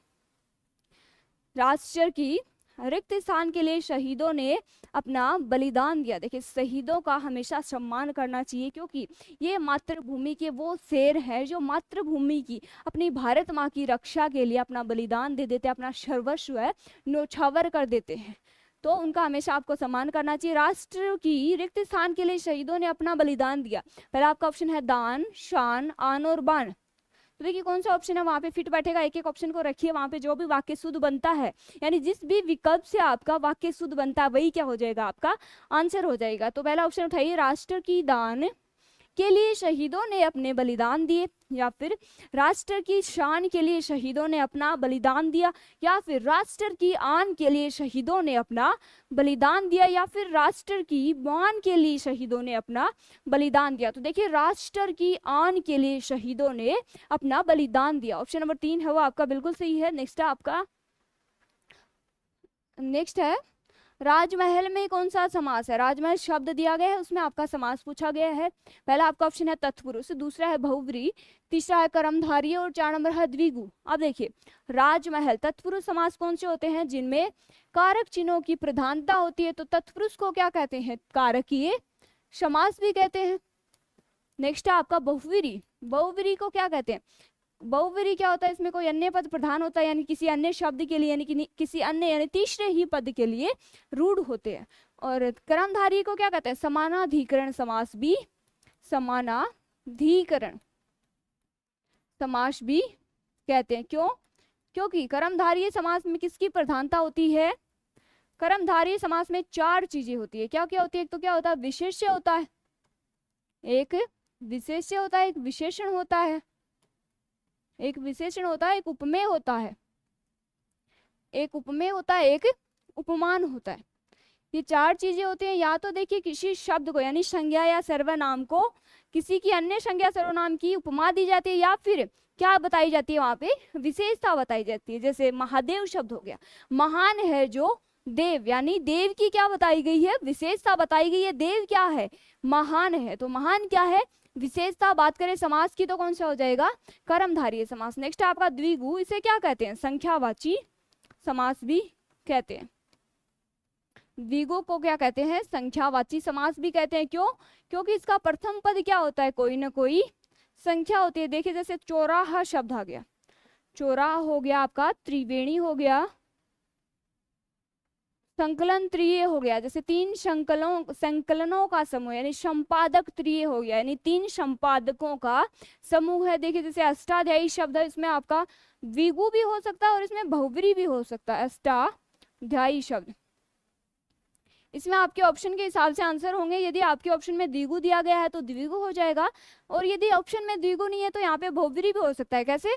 Speaker 1: राष्ट्र की रिक्त स्थान के लिए शहीदों ने अपना बलिदान दिया। देखिए, शहीदों का हमेशा सम्मान करना चाहिए, क्योंकि ये मातृभूमि के वो शेर है जो मातृभूमि की, अपनी भारत माँ की रक्षा के लिए अपना बलिदान दे देते हैं, अपना सर्वस्व है न्योछावर कर देते हैं। तो उनका हमेशा आपको सम्मान करना चाहिए। राष्ट्र की रिक्त स्थान के लिए शहीदों ने अपना बलिदान दिया। पहला आपका ऑप्शन है दान, शान, आन और बाण। तो देखिए, कौन सा ऑप्शन है वहां पे फिट बैठेगा, एक एक ऑप्शन को रखिए। वहां पे जो भी वाक्य शुद्ध बनता है, यानी जिस भी विकल्प से आपका वाक्य शुद्ध बनता है, वही क्या हो जाएगा, आपका आंसर हो जाएगा। तो पहला ऑप्शन उठाइए, राष्ट्र की दान के लिए शहीदों ने अपने बलिदान दिए, या फिर राष्ट्र की शान के लिए शहीदों ने अपना बलिदान दिया, या फिर राष्ट्र की आन के लिए शहीदों ने अपना बलिदान दिया, या फिर राष्ट्र की मान के लिए शहीदों ने अपना बलिदान दिया। तो देखिए, राष्ट्र की आन के लिए शहीदों ने अपना बलिदान दिया। ऑप्शन नंबर 3 है वो आपका बिल्कुल सही है। नेक्स्ट है आपका, नेक्स्ट है राजमहल में कौन सा समास है? राजमहल शब्द दिया गया है, उसमें आपका समास पूछा गया है। पहला आपका ऑप्शन है तत्पुरुष, दूसरा है बहुव्रीहि, तीसरा है कर्मधारय और 4 नंबर है द्विगु। अब देखिए राजमहल, तत्पुरुष समास कौन से होते हैं? जिनमें कारक चिन्हों की प्रधानता होती है, तो तत्पुरुष को क्या कहते हैं? कारकीय समास भी कहते हैं। नेक्स्ट है आपका बहुव्रीहि, बहुव्रीहि को क्या कहते हैं? बहुव्रीहि क्या होता है? इसमें कोई अन्य पद प्रधान होता है, यानी किसी अन्य शब्द के लिए, यानी कि किसी अन्य यानी तीसरे ही पद के लिए रूढ़ होते हैं। और कर्मधारय को क्या कहते हैं? समानाधिकरण समास भी, समानाधिकरण समास भी कहते हैं। क्यों? क्योंकि कर्मधारय समास में किसकी प्रधानता होती है? कर्मधारय समास में 4 चीजें होती है। क्या क्या होती है? एक तो क्या होता है? विशेष्य होता है, एक विशेष्य होता है, एक विशेषण होता है, एक विशेषण होता है, एक उपमेय होता है, एक उपमेय होता है, एक उपमान होता है। ये 4 चीजें होती हैं। या तो देखिए किसी शब्द को यानी संज्ञा या सर्वनाम को किसी की अन्य संज्ञा सर्वनाम की उपमा दी जाती है, या फिर क्या बताई जाती है? वहां पे विशेषता बताई जाती है। जैसे महादेव शब्द हो गया, महान है जो देव, यानी देव की क्या बताई गई है? विशेषता बताई गई है। देव क्या है? महान है, तो महान क्या है? विशेषता। बात करें समास की तो कौन सा हो जाएगा? कर्मधारय समास। नेक्स्ट आपका द्विगु, इसे क्या कहते हैं? संख्यावाची समास भी कहते हैं। द्विगु को क्या कहते हैं? संख्यावाची समास भी कहते हैं। क्यों? क्योंकि इसका प्रथम पद क्या होता है? कोई ना कोई संख्या होती है। देखिए जैसे चौराहा शब्द आ गया, चौराहा हो गया आपका, त्रिवेणी हो गया, संकलन त्रिय हो गया, जैसे 3 संकलनों का समूह, यानी संपादक त्रिय हो गया, यानी 3 संपादकों का समूह है। देखिए जैसे अष्टाध्यायी शब्द है, इसमें आपका द्विगु भी हो सकता है और इसमें बहुव्रीहि भी हो सकता है। अष्टाध्यायी शब्द, इसमें आपके ऑप्शन के हिसाब से आंसर होंगे। यदि आपके ऑप्शन में द्विगु दिया गया है तो द्विगु हो जाएगा, और यदि ऑप्शन में द्विगु नहीं है तो यहाँ पे बहुव्रीहि भी हो सकता है। कैसे?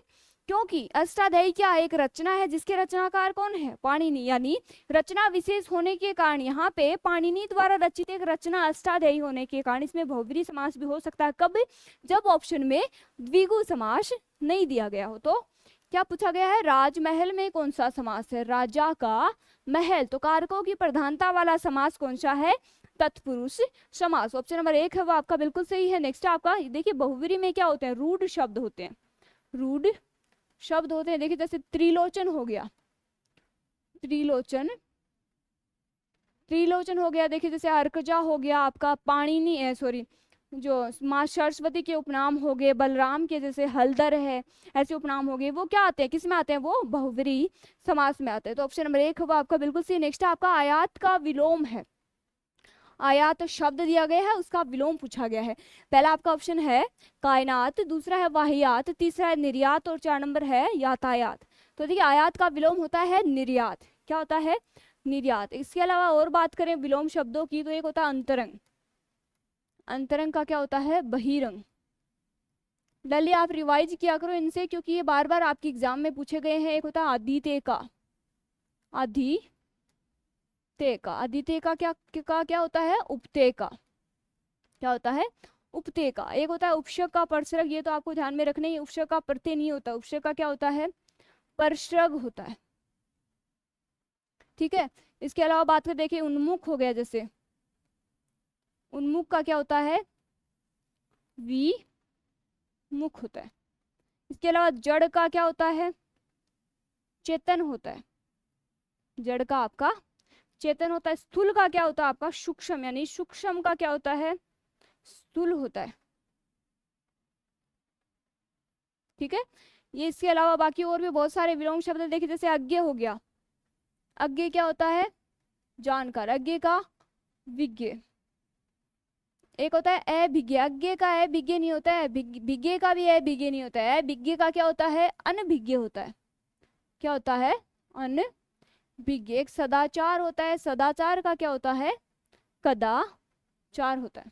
Speaker 1: क्योंकि अष्टाध्यायी क्या एक रचना है जिसके रचनाकार कौन है? पाणिनि, यानी रचना विशेष होने के कारण यहाँ पे पाणिनि द्वारा रचित एक रचना अष्टाध्यायी होने के कारण इसमें बहुव्रीहि समास भी हो सकता है। कब? जब ऑप्शन में द्विगु समास नहीं दिया गया हो। तो क्या पूछा गया है? राजमहल में कौन सा समास है? राजा का महल, तो कारकों की प्रधानता वाला समास कौन सा है? तत्पुरुष समास। ऑप्शन नंबर 1 है वो आपका बिल्कुल सही है। नेक्स्ट आपका देखिए बहुव्रीहि में क्या होते हैं? रूढ़ शब्द होते हैं, रूढ़ शब्द होते हैं। देखिए जैसे त्रिलोचन हो गया, त्रिलोचन, त्रिलोचन हो गया। देखिए जैसे अर्कजा हो गया आपका, पाणिनि सॉरी जो माँ सरस्वती के उपनाम हो गए, बलराम के जैसे हलदर है, ऐसे उपनाम हो गए, वो क्या आते हैं? किस में आते हैं? वो बहुव्रीहि समास में आते हैं। तो ऑप्शन नंबर 1 वो आपका बिल्कुल सही। नेक्स्ट आपका आयात का विलोम है, आयात शब्द दिया गया है, उसका विलोम पूछा गया है। पहला आपका ऑप्शन है कायनात, दूसरा है वाहियात, तीसरा है निर्यात और 4 नंबर है यातायात। तो देखिए आयात का विलोम होता है निर्यात। क्या होता है? निर्यात। इसके अलावा और बात करें विलोम शब्दों की तो एक होता है अंतरंग, अंतरंग का क्या होता है? बहिरंग। डली आप रिवाइज किया करो इनसे, क्योंकि ये बार बार आपके एग्जाम में पूछे गए हैं। एक होता है आदित्य का, आदित्य का, आदित्य का क्या होता है? उपते का। क्या होता है? उपते का। एक होता है उपसर्ग का परसर्ग, ये तो आपको ध्यान में रखना ही, उपसर्ग का प्रत्यय नहीं होता, उपसर्ग का क्या होता है? परसर्ग होता है। ठीक है। इसके अलावा बात कर देखिए उन्मुख हो गया, जैसे उन्मुख का क्या होता है? विमुख होता है। इसके अलावा जड़ का क्या होता है? चेतन होता है, जड़ का आपका चेतन होता है। स्थूल का क्या होता है आपका? सूक्ष्म, यानी सूक्ष्म का क्या होता है? स्थूल होता है। ठीक है। ये इसके अलावा बाकी और भी बहुत सारे विलोम शब्द देखिए, जैसे अज्ञ हो गया, अज्ञ क्या होता है? जानकार, अज्ञ का विज्ञ। एक होता है अभिज्ञ, अज्ञ का अभिज्ञ नहीं होता है, विज्ञ का भी अभिज्ञ नहीं होता है। विज्ञ का क्या होता है? अनभिज्ञ होता है। क्या होता है? अनभिज्ञ। एक सदाचार होता है, सदाचार का क्या होता है? कदाचार होता है।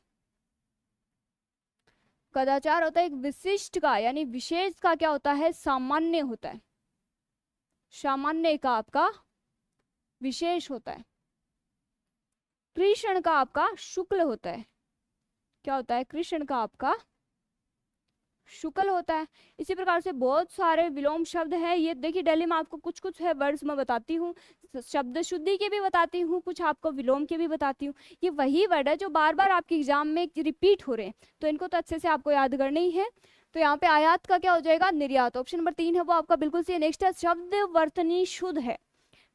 Speaker 1: कदाचार होता है एक विशिष्ट का, यानी विशेष का क्या होता है? सामान्य होता है। सामान्य का आपका विशेष होता है। कृष्ण का आपका शुक्ल होता है। क्या होता है? कृष्ण का आपका शुक्ल होता है। इसी प्रकार से बहुत सारे विलोम शब्द हैं। ये देखिए डेली मैं आपको कुछ कुछ है वर्ड्स में बताती हूँ, शब्द शुद्धि के भी बताती हूँ, कुछ आपको विलोम के भी बताती हूँ। ये वही वर्ड है जो बार बार आपके एग्जाम में रिपीट हो रहे हैं, तो इनको तो अच्छे से आपको याद करना ही है। तो यहाँ पे आयात का क्या हो जाएगा, निर्यात। ऑप्शन नंबर 3 है वो आपका बिल्कुल सही। नेक्स्ट है शब्द वर्तनी शुद्ध है।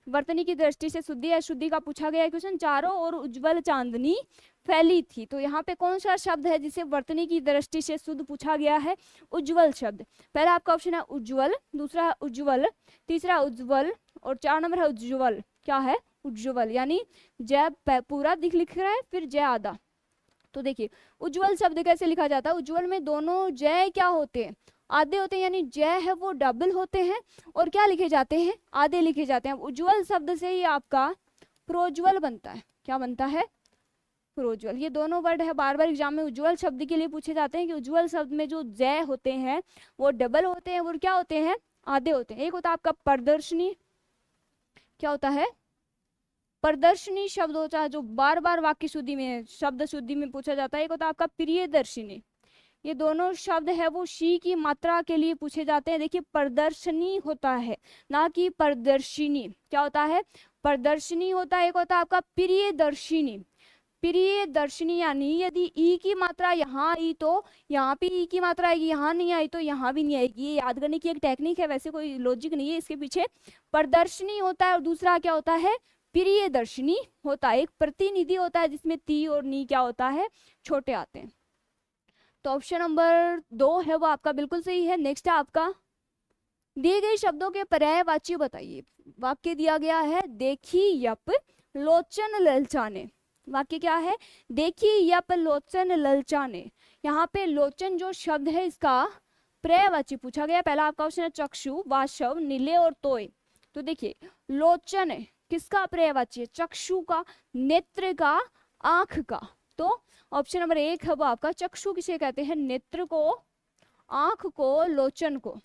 Speaker 1: वर्तनी की दृष्टि से शुद्धि है, शुद्धि का पूछा गया क्वेश्चन। चारों ओर उज्जवल चांदनी फैली थी, तो यहाँ पे कौन सा शब्द है जिसे वर्तनी की दृष्टि से शुद्ध पूछा गया है, उज्जवल शब्द। पहला आपका ऑप्शन है उज्जवल, दूसरा है उज्जवल, तीसरा उज्जवल और 4 नंबर है उज्जवल। क्या है, उज्जवल, यानी जय पूरा दिख लिख रहा है, फिर जय आधा। तो देखिए उज्जवल शब्द कैसे लिखा जाता है, उज्जवल में दोनों जय क्या होते हैं, आधे होते हैं, यानी जय है वो डबल होते हैं और क्या लिखे जाते हैं, आधे लिखे जाते हैं। उज्जवल शब्द से ही आपका प्रोज्वल बनता है। क्या बनता है, प्रोज्वल। ये दोनों वर्ड है बार बार एग्जाम में उज्जवल शब्द के लिए पूछे जाते हैं कि उज्जवल शब्द में जो जय होते हैं वो डबल होते हैं और क्या होते हैं, आधे होते हैं। एक होता है आपका प्रदर्शनी, क्या होता है, प्रदर्शनी शब्द होता है जो बार बार वाक्य शुद्धि में, शब्द शुद्धि में पूछा जाता है। एक होता है आपका प्रियदर्शिनी। ये दोनों शब्द है वो शी की मात्रा के लिए पूछे जाते हैं। देखिए प्रदर्शनी होता है ना कि प्रदर्शिनी। क्या होता है, प्रदर्शनी होता है। एक होता है आपका प्रियदर्शिनी। प्रियदर्शिनी यानी यदि ई की मात्रा यहाँ आई तो यहाँ पे ई की मात्रा आएगी, यहाँ नहीं आई तो यहाँ भी नहीं आएगी। ये याद करने की एक टेक्निक है, वैसे कोई लॉजिक नहीं है इसके पीछे। प्रदर्शनी होता है और दूसरा क्या होता है, प्रियदर्शिनी होता है। एक प्रतिनिधि होता है जिसमें ती और नी क्या होता है, छोटे आते हैं। तो ऑप्शन नंबर 2 है वो आपका बिल्कुल सही है। नेक्स्ट है आपका दिए गए शब्दों के पर्यायवाची बताइए। वाक्य दिया गया है देखी यप लोचन ललचाने। वाक्य क्या है, देखी यप लोचन ललचाने। यहाँ पे लोचन जो शब्द है इसका पर्यायवाची पूछा गया। पहला आपका ऑप्शन है चक्षु, वाशव, नीले और तोय। तो देखिए लोचन किसका पर्यायवाची है, चक्षु का, नेत्र का, आंख का। तो ऑप्शन नंबर 1 है वो आपका चक्षु किसे कहते हैं, नेत्र को, आंख को, लोचन को।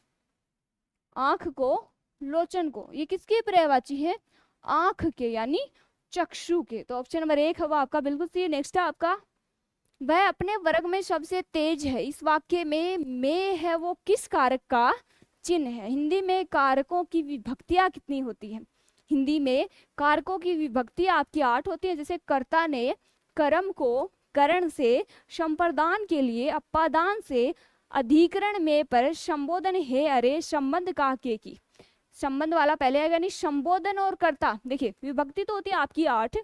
Speaker 1: आंख को, लोचन को, ये किसके पर्यायवाची है, आंख के यानी चक्षु के। तो ऑप्शन नंबर 1 है वो आपका बिल्कुल सही। नेक्स्ट है आपका वह अपने वर्ग में सबसे तेज है। इस वाक्य में है वो किस कारक का चिन्ह है। हिंदी में कारकों की विभक्तियां कितनी होती है, हिंदी में कारकों की विभक्ति आपकी 8 होती है। जैसे कर्ता ने कर्म को करण से, संप्रदान के लिए अपादान से, अधिकरण में पर, संबोधन हे अरे, संबंध का के की। संबंध वाला पहले आएगा, यानी संबोधन और कर्ता। देखिए विभक्ति तो होती है आपकी 8,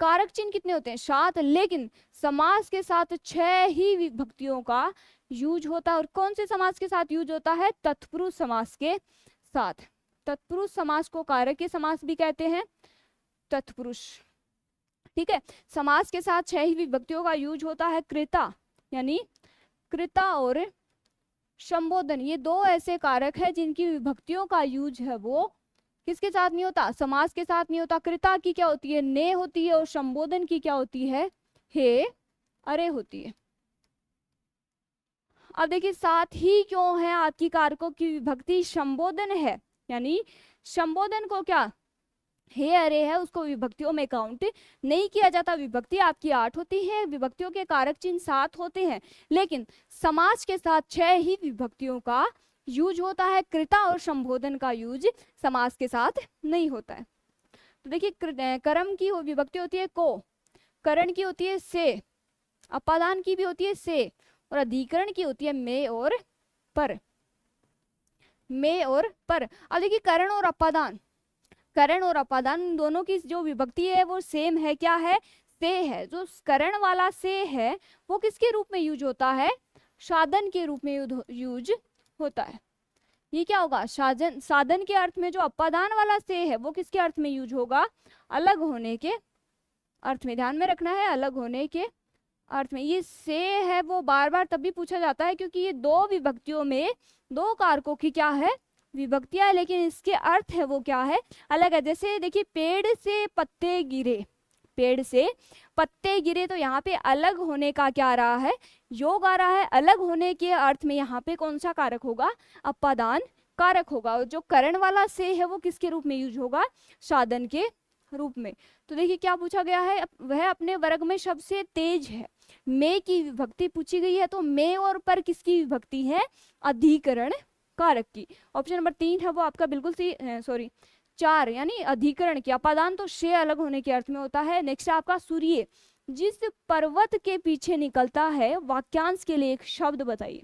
Speaker 1: कारक चिन्ह कितने होते हैं 7, लेकिन समास के साथ 6 ही विभक्तियों का यूज होता है। और कौन से समास के साथ यूज होता है, तत्पुरुष समास के साथ। तत्पुरुष समास को कारक के समास भी कहते हैं, तत्पुरुष। ठीक है, समास के साथ 6 ही विभक्तियों का यूज होता है। कृता यानी कृता और संबोधन, ये 2 ऐसे कारक है जिनकी विभक्तियों का यूज है वो किसके साथ नहीं होता, समास के साथ नहीं होता। कृता की क्या होती है, ने होती है, और संबोधन की क्या होती है, हे अरे होती है। अब देखिए साथ ही क्यों है आपकी कारकों की विभक्ति, संबोधन है, यानी संबोधन को क्या हे अरे है, उसको विभक्तियों में काउंट नहीं किया जाता। विभक्ति आपकी 8 होती है, विभक्तियों के कारक चिन्ह 7 होते हैं, लेकिन समास के साथ 6 ही विभक्तियों का यूज होता है। कृता और संबोधन का यूज समास के साथ नहीं होता है। तो देखिए कर्म की विभक्ति होती है को, करण की होती है से, अपादान की भी होती है से, और अधिकरण की होती है में और पर। में और पर। अब देखिए करण और अपादान, करण और अपादान दोनों की जो विभक्ति है वो सेम है, क्या है, से है। जो करण वाला से है वो किसके रूप में यूज होता है, साधन के रूप में यूज होता है। ये क्या होगा, साधन, साधन के अर्थ में। जो अपादान वाला से है वो किसके अर्थ में यूज होगा, अलग होने के अर्थ में। ध्यान में रखना है, अलग होने के अर्थ में। ये से है वो बार बार तभी पूछा जाता है क्योंकि ये 2 विभक्तियों में 2 कारकों की क्या है, विभक्तियां है, लेकिन इसके अर्थ है वो क्या है, अलग है। जैसे देखिए पेड़ से पत्ते गिरे, पेड़ से पत्ते गिरे, तो यहाँ पे अलग होने का क्या आ रहा है, योग आ रहा है। अलग होने के अर्थ में यहाँ पे कौन सा कारक होगा, अपादान कारक होगा। और जो करण वाला से है वो किसके रूप में यूज होगा, साधन के रूप में। तो देखिए क्या पूछा गया है, वह अपने वर्ग में सबसे तेज है। में की विभक्ति पूछी गई है, तो में और पर किसकी विभक्ति है, अधिकरण कारक की। ऑप्शन नंबर 3 है वो आपका बिल्कुल सही, सॉरी 4 यानी अधिकरण की। अपादान तो से अलग होने के अर्थ में होता है। नेक्स्ट आपका सूर्य जिस पर्वत के पीछे निकलता है, वाक्यांश के लिए एक शब्द बताइए।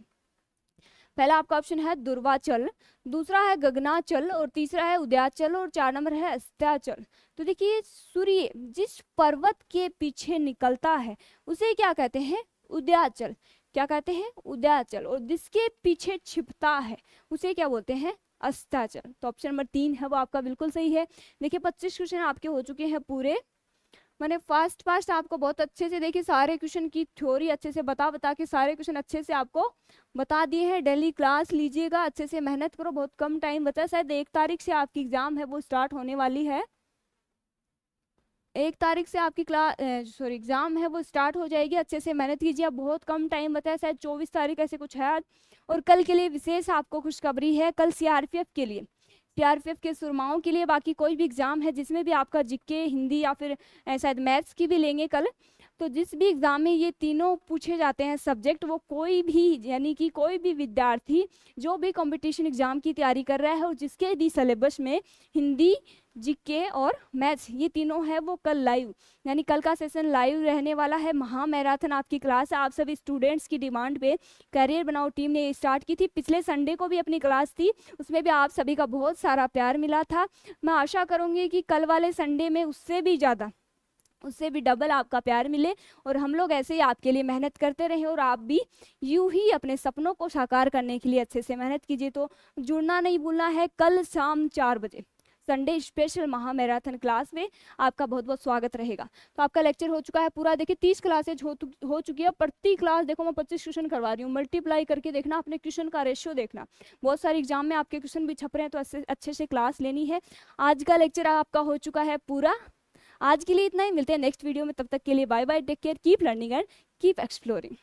Speaker 1: पहला आपका ऑप्शन है दुर्वाचल, दूसरा है गगनाचल, और तीसरा है उदयाचल, और 4 नंबर है अस्ताचल। तो देखिए सूर्य जिस पर्वत के पीछे निकलता है उसे क्या कहते हैं, उदयाचल। क्या कहते हैं, उदयाचल। और जिसके पीछे छिपता है उसे क्या बोलते हैं, अस्ताचल। तो ऑप्शन नंबर 3 है वो आपका बिल्कुल सही है। देखिए 25 क्वेश्चन आपके हो चुके हैं पूरे। मैंने फास्ट आपको बहुत अच्छे से देखिए सारे क्वेश्चन की थ्योरी अच्छे से बता के सारे क्वेश्चन अच्छे से आपको बता दिए हैं। डेली क्लास लीजिएगा, अच्छे से मेहनत करो, बहुत कम टाइम बचा है, शायद 1 तारीख से आपकी एग्जाम है वो स्टार्ट होने वाली है। 1 तारीख से आपकी एग्जाम है वो स्टार्ट हो जाएगी। अच्छे से मेहनत कीजिए, अब बहुत कम टाइम बचा है, शायद 24 तारीख ऐसे कुछ है आज। और कल के लिए विशेष आपको खुशखबरी है, कल सीआरपीएफ के लिए, सीआरपीएफ के सुरमाओं के लिए, बाकी कोई भी एग्जाम है जिसमें भी आपका जीके, हिंदी या फिर शायद मैथ्स की भी लेंगे कल, तो जिस भी एग्जाम में ये तीनों पूछे जाते हैं सब्जेक्ट, वो कोई भी यानी कि कोई भी विद्यार्थी जो भी कंपटीशन एग्जाम की तैयारी कर रहा है और जिसके भी सिलेबस में हिंदी, जीके और मैथ्स ये तीनों है, वो कल लाइव यानी कल का सेशन लाइव रहने वाला है। महा मैराथन आपकी क्लास है, आप सभी स्टूडेंट्स की डिमांड पे करियर बनाओ टीम ने स्टार्ट की थी। पिछले संडे को भी अपनी क्लास थी, उसमें भी आप सभी का बहुत सारा प्यार मिला था। मैं आशा करूँगी कि कल वाले संडे में उससे भी ज़्यादा, उससे भी डबल आपका प्यार मिले, और हम लोग ऐसे ही आपके लिए मेहनत करते रहें, और आप भी यूं ही अपने सपनों को साकार करने के लिए अच्छे से मेहनत कीजिए। तो जुड़ना नहीं भूलना है, कल शाम 4 बजे संडे स्पेशल महा मैराथन क्लास में आपका बहुत बहुत स्वागत रहेगा। तो आपका लेक्चर हो चुका है पूरा। देखिए 30 क्लासेज हो चुकी है। प्रति क्लास देखो मैं 25 क्वेश्चन करवा रही हूँ, मल्टीप्लाई करके देखना, अपने क्वेश्चन का रेशियो देखना। बहुत सारे एग्जाम में आपके क्वेश्चन भी छप रहे हैं, तो अच्छे से क्लास लेनी है। आज का लेक्चर आपका हो चुका है पूरा। आज के लिए इतना ही, मिलते हैं नेक्स्ट वीडियो में, तब तक के लिए bye bye, take care, keep learning and keep exploring.